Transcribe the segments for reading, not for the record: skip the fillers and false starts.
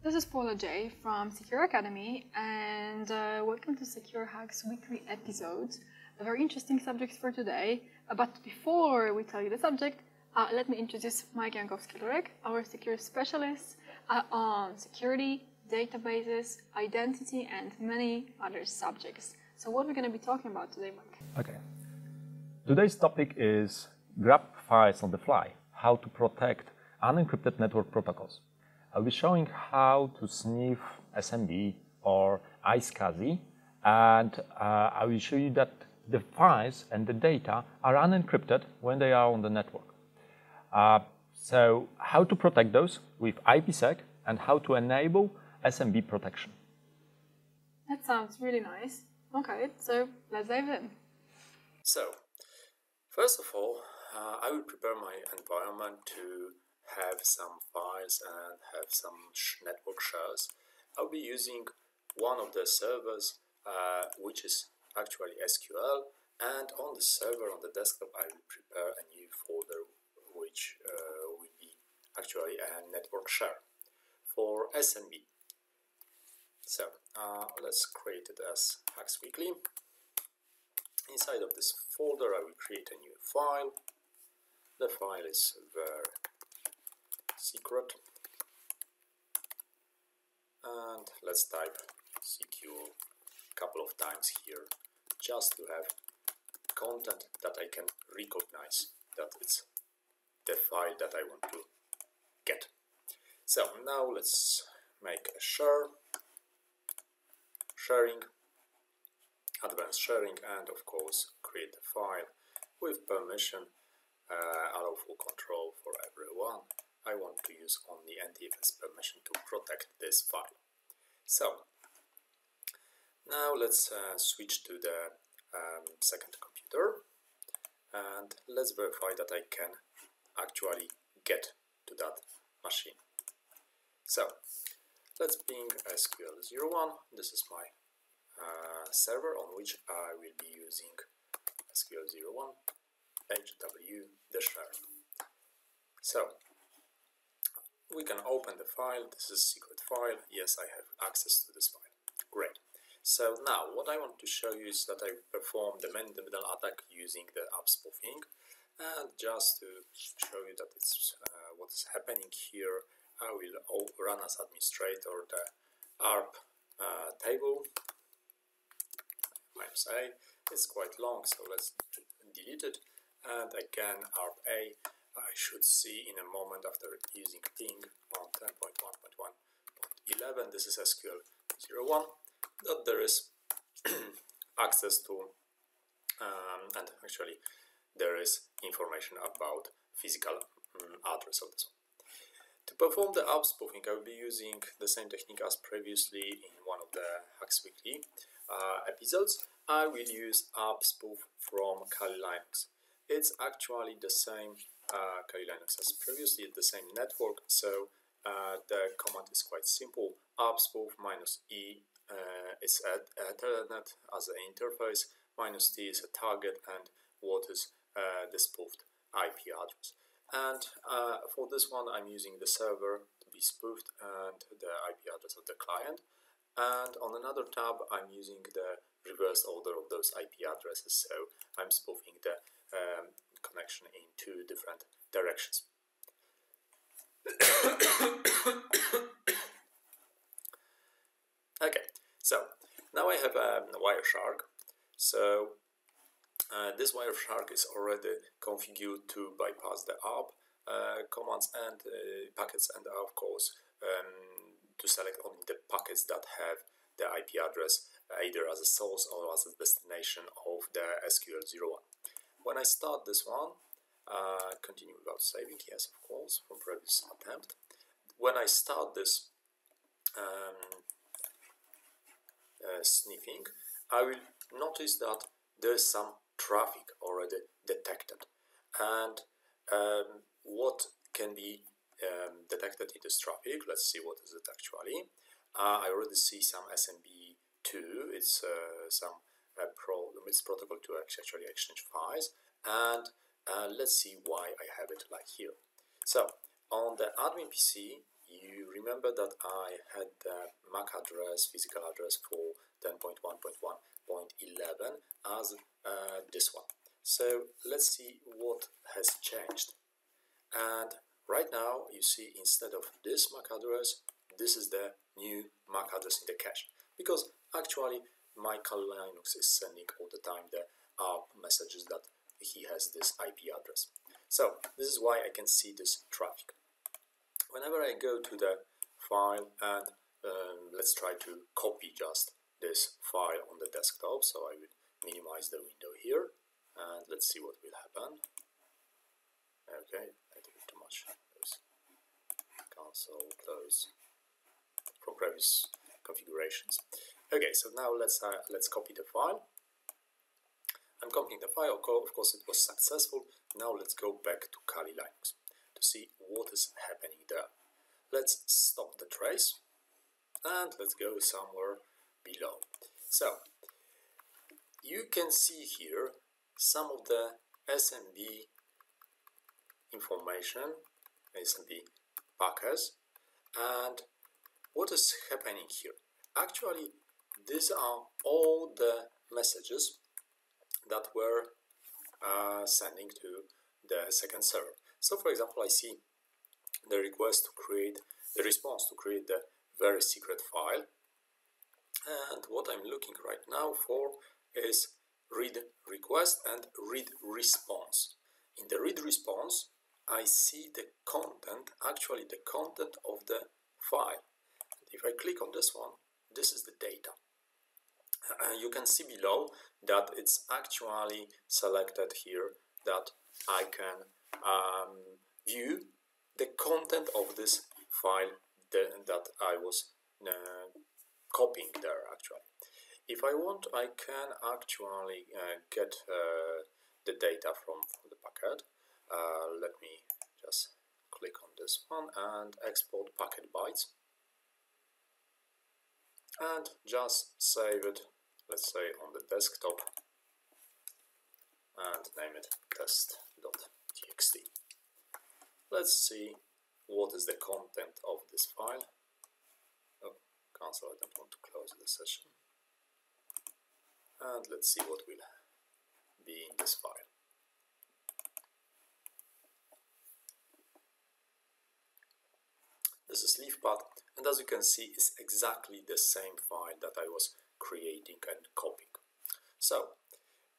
This is Paula J from CQURE Academy, and welcome to CQURE Hacks weekly episode. A very interesting subject for today, but before we tell you the subject, let me introduce Mike Jankowski-Lurek, our CQURE specialist on security, databases, identity, and many other subjects. So what we're going to be talking about today, Mike? Okay. Today's topic is grab files on the fly, how to protect unencrypted network protocols. I'll be showing how to sniff SMB or iSCSI, and I will show you that the files and the data are unencrypted when they are on the network. So how to protect those with IPsec and how to enable SMB protection. That sounds really nice. Okay, so let's dive in. So, first of all, I will prepare my environment to have some files and have some network shares. I'll be using one of the servers, which is actually SQL, and on the server, on the desktop, I will prepare a new folder, which will be actually a network share for SMB. So, let's create it as Hacks Weekly. Inside of this folder, I will create a new file. The file is very secret, and let's type CQURE a couple of times here just to have content that I can recognize that it's the file that I want to get. So now let's make a sharing, advanced sharing, and of course create a file with permission, allow full control for everyone. I want to use only NTFS permission to protect this file. So now let's switch to the second computer, and let's verify that I can actually get to that machine. So let's ping SQL01. This is my server on which I will be using SQL01 HW the share. So we can open the file. This is a secret file. Yes, I have access to this file. Great. So now what I want to show you is that I perform the man-in-the-middle attack using the app spoofing. And just to show you that it's what is happening here, I will run as administrator the ARP table -a. It's quite long, so let's delete it. And again, ARP A. I should see in a moment after using ping on 10.1.1.11, this is SQL01, that there is access to, and actually there is information about physical address of this one. To perform the app spoofing, I will be using the same technique as previously in one of the Hacks Weekly episodes. I will use app spoof from Kali Linux. It's actually the same Kali Linux as previously, the same network, so the command is quite simple. App spoof -e is Ethernet as an interface, -t is a target, and what is the spoofed IP address. And for this one, I'm using the server to be spoofed and the IP address of the client. And on another tab, I'm using the reverse order of those IP addresses, so I'm spoofing the connection in two different directions. Okay, so now I have a Wireshark. So this Wireshark is already configured to bypass the ARP commands and packets, and of course to select only the packets that have the IP address either as a source or as a destination of the SQL01. When I start this one, continue without saving, yes, of course, from previous attempt. When I start this sniffing, I will notice that there is some traffic already detected. And what can be detected in this traffic? Let's see what is it actually. I already see some SMB2. It's some it's protocol to actually exchange files, and let's see why I have it like here. So on the admin PC, you remember that I had the MAC address, physical address for 10.1.1.11 as this one. So let's see what has changed. And right now you see instead of this MAC address, this is the new MAC address in the cache. Because actually my Kali Linux is sending all the time the ARP messages that he has this IP address. So this is why I can see this traffic. Whenever I go to the file and let's try to copy just this file on the desktop, so I will minimize the window here and let's see what will happen. Okay, I think too much. Cancel, close from previous configurations. Okay, so now let's copy the file. I'm copying the file. Of course, it was successful. Now let's go back to Kali Linux to see what is happening there. Let's stop the trace and let's go somewhere below. So you can see here some of the SMB information, SMB packers, and what is happening here. Actually, these are all the messages that were sending to the second server. So for example, I see the request to create the response to create the very secret file, and what I'm looking right now for is read request and read response. In the read response I see the content, actually the content of the file. If I click on this one, this is the data. You can see below that it's actually selected here that I can view the content of this file that I was copying there actually. If I want, I can actually get the data from the packet. Let me just click on this one and export packet bytes and just save it, let's say on the desktop, and name it test.txt. Let's see what is the content of this file. Oh, cancel, I don't want to close the session. And let's see what will be in this file. This is leaf path, and as you can see, it's exactly the same file that I was creating and copying. So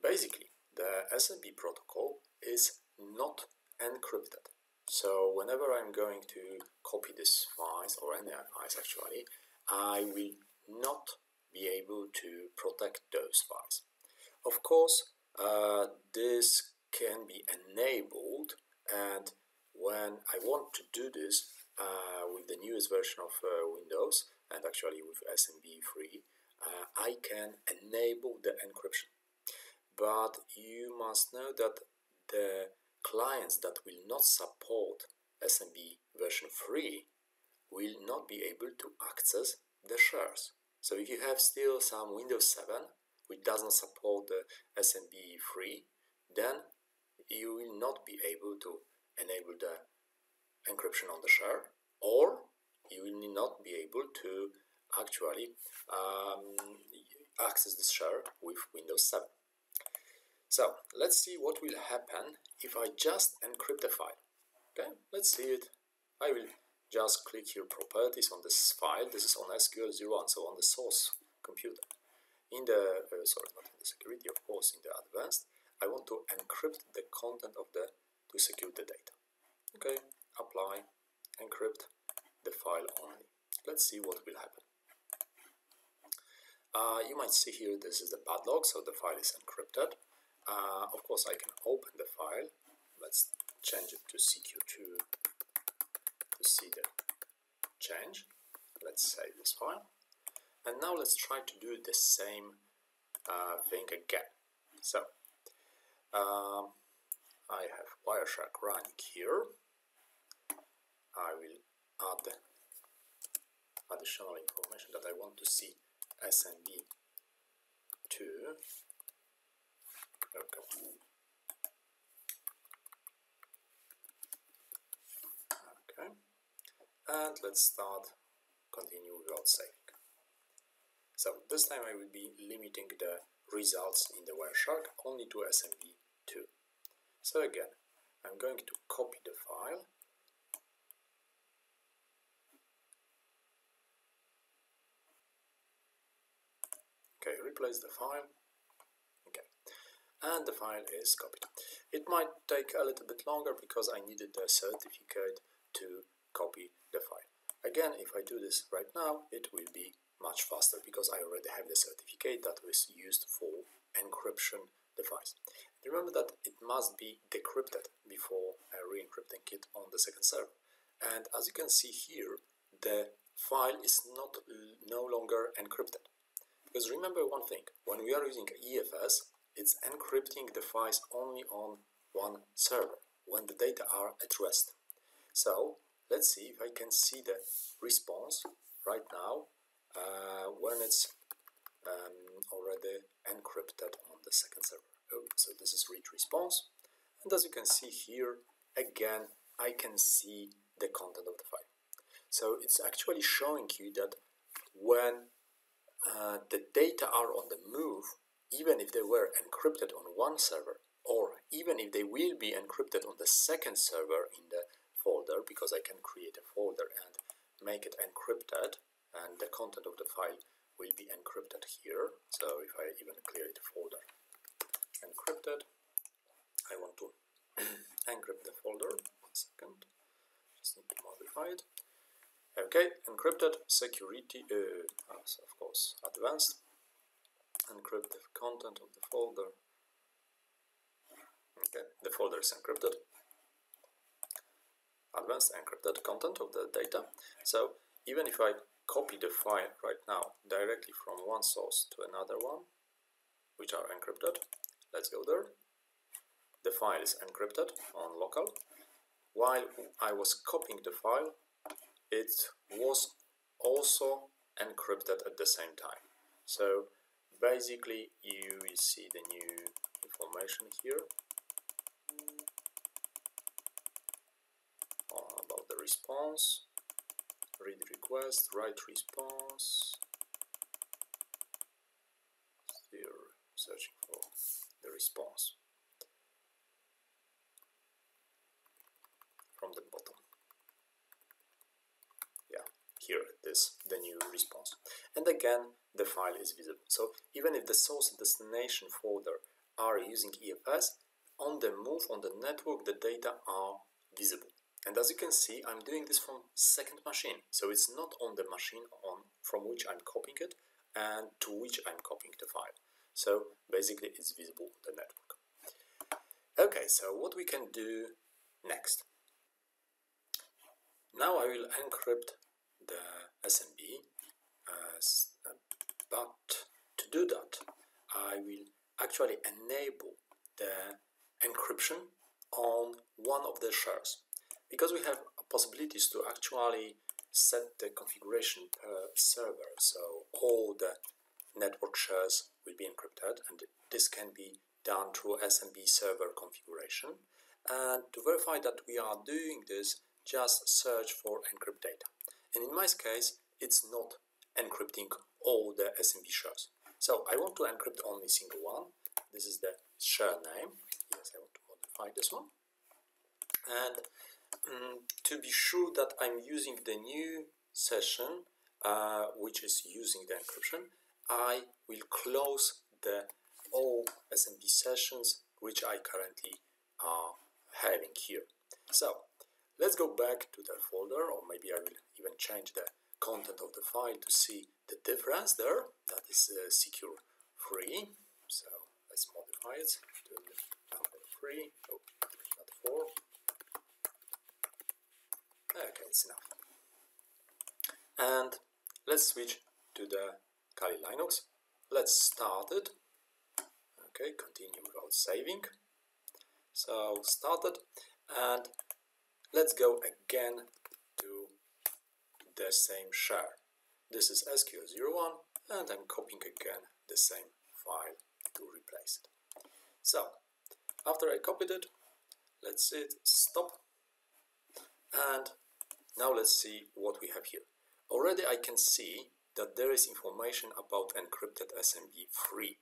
basically, the SMB protocol is not encrypted. So whenever I'm going to copy these files, or any files actually, I will not be able to protect those files. Of course, this can be enabled, and when I want to do this with the newest version of Windows, and actually with SMB3, I can enable the encryption. But you must know that the clients that will not support SMB version 3 will not be able to access the shares. So if you have still some Windows 7 which doesn't support the SMB3, then you will not be able to enable the encryption on the share, or you will not be able to actually access this share with Windows 7. So let's see what will happen if I just encrypt the file. Okay, let's see it. I will just click here properties on this file. This is on SQL01, so on the source computer. In the sorry, not in the security, of course, in the advanced, I want to encrypt the content of the to secure the data. Okay, apply, encrypt the file only. Let's see what will happen. You might see here this is the padlock, so the file is encrypted. Of course, I can open the file. Let's change it to CQURE to see the change. Let's save this file. And now let's try to do the same thing again. So, I have Wireshark running here. I will add the additional information that I want to see SMB2. Okay, and let's start continue without saving. So this time I will be limiting the results in the Wireshark only to SMB2. So again, I'm going to copy the file. Okay, replace the file. Okay, and the file is copied. It might take a little bit longer because I needed the certificate to copy the file. Again, if I do this right now, it will be much faster because I already have the certificate that was used for encryption device. Remember that it must be decrypted before re-encrypting it on the second server. And as you can see here, the file is no longer encrypted. Because remember one thing, when we are using EFS, it's encrypting the files only on one server, when the data are at rest. So let's see if I can see the response right now when it's already encrypted on the second server. Oh, so this is read response, and as you can see here, again, I can see the content of the file. So it's actually showing you that when the data are on the move, even if they were encrypted on one server, or even if they will be encrypted on the second server in the folder, because I can create a folder and make it encrypted, and the content of the file will be encrypted here. So if I even create a folder encrypted, I want to encrypt the folder. 1 second, just need to modify it. Okay, encrypted, security, of course, advanced. Encrypt the content of the folder. Okay, the folder is encrypted. Advanced encrypted content of the data. So even if I copy the file right now directly from one source to another one, which are encrypted, let's go there. The file is encrypted on local. While I was copying the file, it was also encrypted at the same time. So basically you will see the new information here about the response, read request, write response. Here searching for the response from the bottom. Yeah, here it is, the new response. And again, the file is visible. So even if the source and destination folder are using EFS, on the move on the network, the data are visible. And as you can see, I'm doing this from second machine. So it's not on the machine from which I'm copying it and to which I'm copying the file. So basically it's visible on the network. Okay, so what we can do next. Now I will encrypt the SMB, but to do that, I will actually enable the encryption on one of the shares. Because we have possibilities to actually set the configuration per server, so all the network shares will be encrypted, and this can be done through SMB server configuration. And to verify that we are doing this, just search for encrypt data. And in my case, it's not encrypting all the SMB shares. So I want to encrypt only single one. This is the share name. Yes, I want to modify this one. And to be sure that I'm using the new session, which is using the encryption, I will close all SMB sessions which I currently are having here. So let's go back to the folder, or maybe I will even change the content of the file to see the difference there. That is CQURE. So let's modify it to number 3. Oh, not 4. Okay, it's enough. And let's switch to the Kali Linux. Let's start it. Okay, continue without saving. So started, and let's go again to the same share. This is SQL01, and I'm copying again the same file to replace it. So after I copied it, let's hit stop, and Now let's see what we have here. Already I can see that there is information about encrypted SMB3.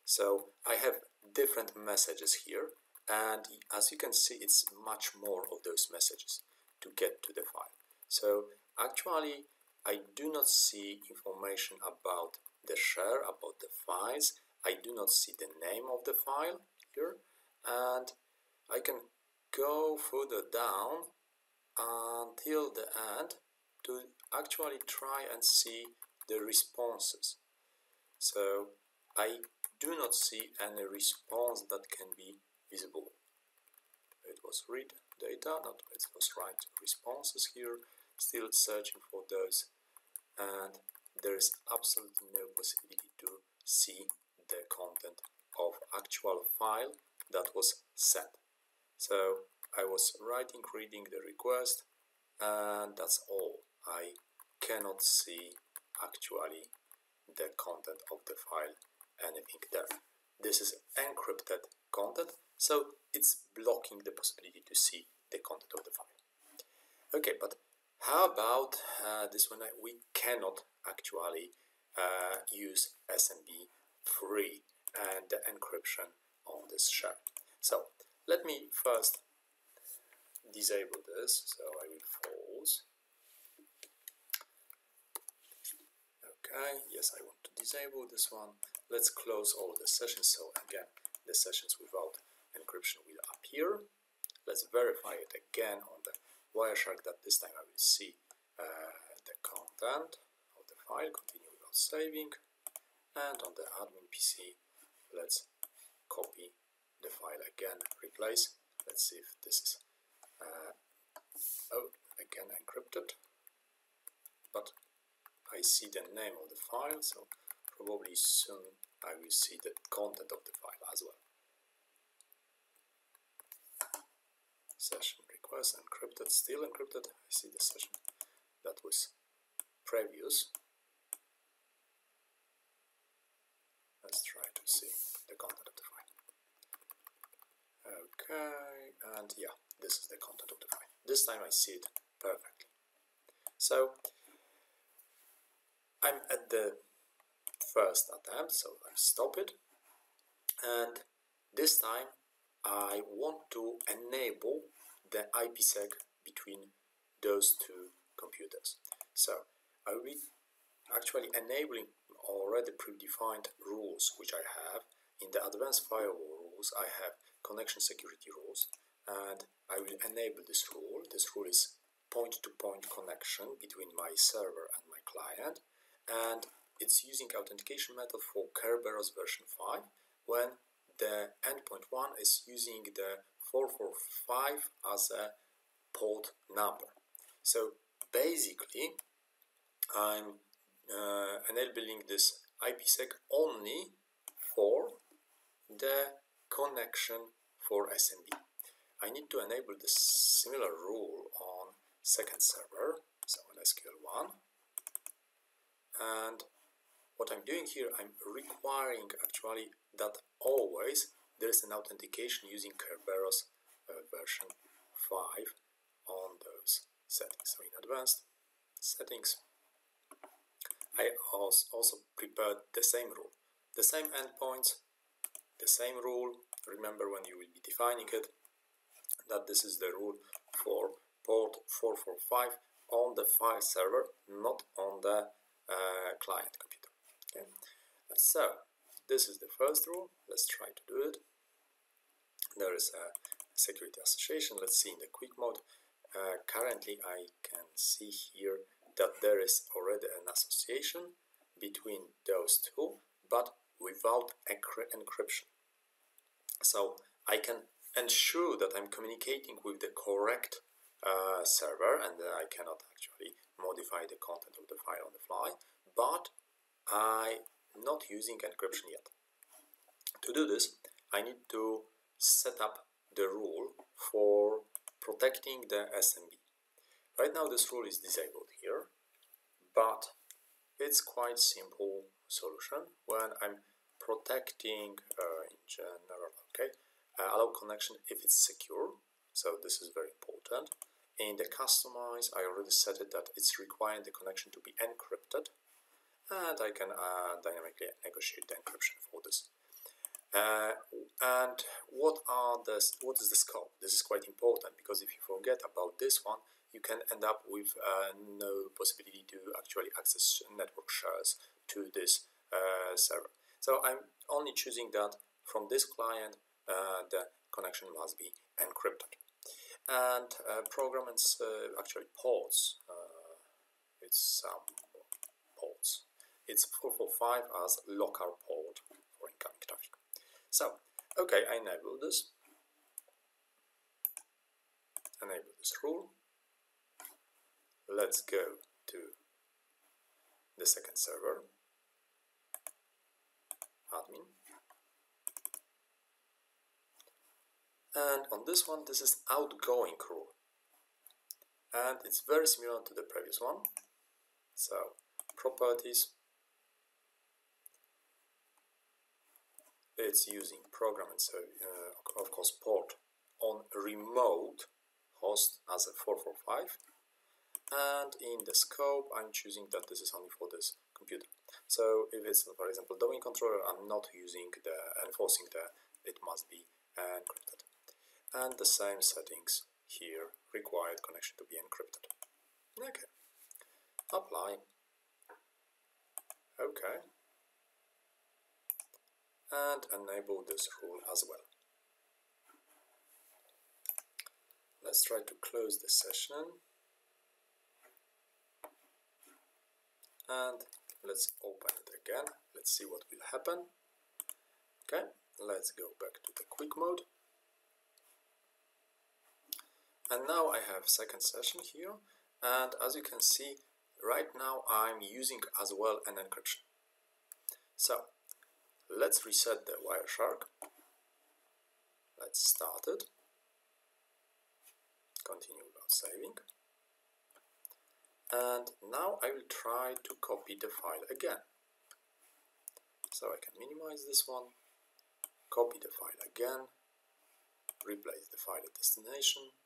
So I have different messages here, and as you can see, it's much more of those messages to get to the file. So actually I do not see information about the share, about the files. I do not see the name of the file here, and I can go further down until the end to actually try and see the responses. So I do not see any response that can be visible. It was read data, not it was write responses here, still searching for those, and there is absolutely no possibility to see the content of actual file that was sent. So I was reading the request, and that's all. I cannot see actually the content of the file, anything there. This is encrypted content, so it's blocking the possibility to see the content of the file. Okay, but how about this one? We cannot actually use SMB3 and the encryption on this share. So let me first disable this, so I will false. Okay, yes, I want to disable this one. Let's close all the sessions, so again the sessions without encryption will appear. Let's verify it again on the Wireshark, that this time I will see the content of the file. Continue without saving, and on the admin PC let's copy the file again, replace. Let's see if this is again encrypted, but I see the name of the file, so probably soon I will see the content of the file as well. Session request encrypted, still encrypted. I see the session that was previous. Let's try to see the content of the file. Okay, and yeah, this is the content of the file. This time I see it perfectly. So I'm at the first attempt, so I stop it, and this time I want to enable the IPsec between those two computers. So I will be actually enabling already predefined rules which I have. In the advanced firewall rules I have connection security rules, and I will enable this rule. This rule is point-to-point connection between my server and my client, and it's using authentication method for Kerberos version 5 when the endpoint 1 is using the 445 as a port number. So basically I'm enabling this IPsec only for the connection for SMB. I need to enable this similar rule on second server, so on SQL1. And what I'm doing here, I'm requiring actually that always there is an authentication using Kerberos version 5 on those settings. So in advanced settings, I also prepared the same rule, the same endpoints, the same rule. Remember when you will be defining it, that this is the rule for port 445 on the file server, not on the client computer. Okay. So this is the first rule. Let's try to do it. There is a security association. Let's see in the quick mode. Currently I can see here that there is already an association between those two, but without encryption. So I can ensure that I'm communicating with the correct server, and I cannot actually modify the content of the file on the fly, but I'm not using encryption yet. To do this, I need to set up the rule for protecting the SMB. Right now this rule is disabled here, but it's quite simple solution. When I'm protecting in general, okay, allow connection if it's secure, so this is very important. In the customize, I already set it that it's requiring the connection to be encrypted, and I can dynamically negotiate the encryption for this. And what is the scope? This is quite important, because if you forget about this one, you can end up with no possibility to actually access network shares to this server. So I'm only choosing that from this client the connection must be encrypted. And program and actually ports, it's some ports. It's 445 as local port for incoming traffic. So, okay, I enable this. Enable this rule. Let's go to the second server, admin. And on this one, this is outgoing rule. And it's very similar to the previous one. So, properties. It's using program and so, of course, port on remote host as a 445. And in the scope, I'm choosing that this is only for this computer. So if it's, for example, domain controller, I'm not enforcing it must be encrypted. And the same settings here, required connection to be encrypted. Okay. Apply. Okay. And enable this rule as well. Let's try to close the session. And let's open it again. Let's see what will happen. Okay, let's go back to the quick mode. And now I have second session here. And as you can see, right now I'm using as well an encryption. So let's reset the Wireshark. Let's start it. Continue without saving. And now I will try to copy the file again. So I can minimize this one, copy the file again, replace the file at destination.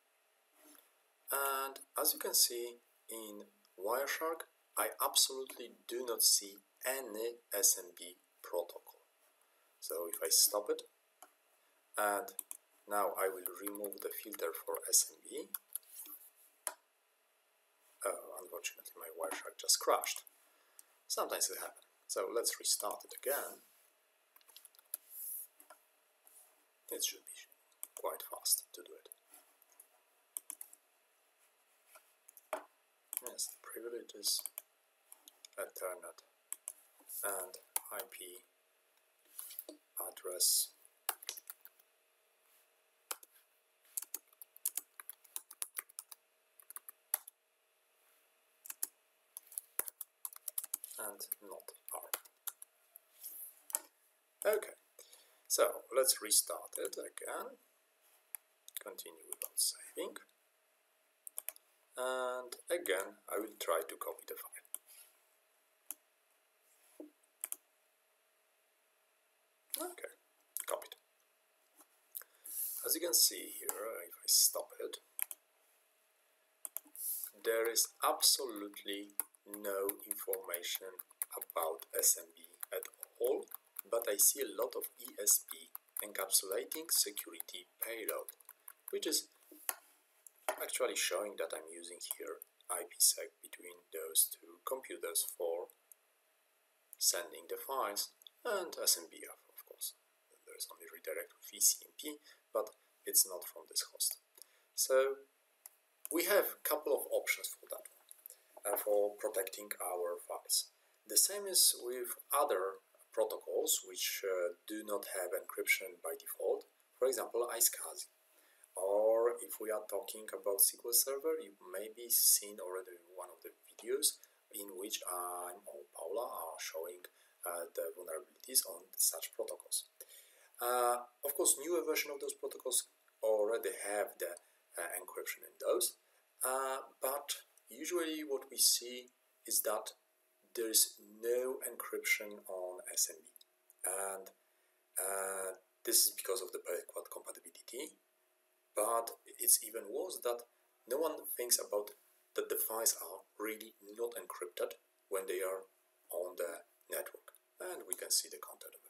And as you can see in Wireshark, I absolutely do not see any SMB protocol. So if I stop it, and now I will remove the filter for SMB. Oh, unfortunately my Wireshark just crashed. Sometimes it happens. So let's restart it again. It should be quite fast to do it. Yes, privileges, Ethernet, and IP address. And not ARP. Okay, so let's restart it again. Continue without saving. And again, I will try to copy the file. Okay, copied. As you can see here, if I stop it, there is absolutely no information about SMB at all, but I see a lot of ESP, encapsulating security payload, which is actually showing that I'm using here IPsec between those two computers for sending the files, and SMB, of course. There's only redirect with ECMP, but it's not from this host. So we have a couple of options for that one, for protecting our files. The same is with other protocols which do not have encryption by default, for example iSCSI. Or if we are talking about SQL Server, you may be seen already one of the videos in which I or Paula are showing the vulnerabilities on such protocols. Of course, newer version of those protocols already have the encryption in those, but usually what we see is that there is no encryption on SMB, and this is because of the backward compatibility. But it's even worse that no one thinks about that the files are really not encrypted when they are on the network. And we can see the content of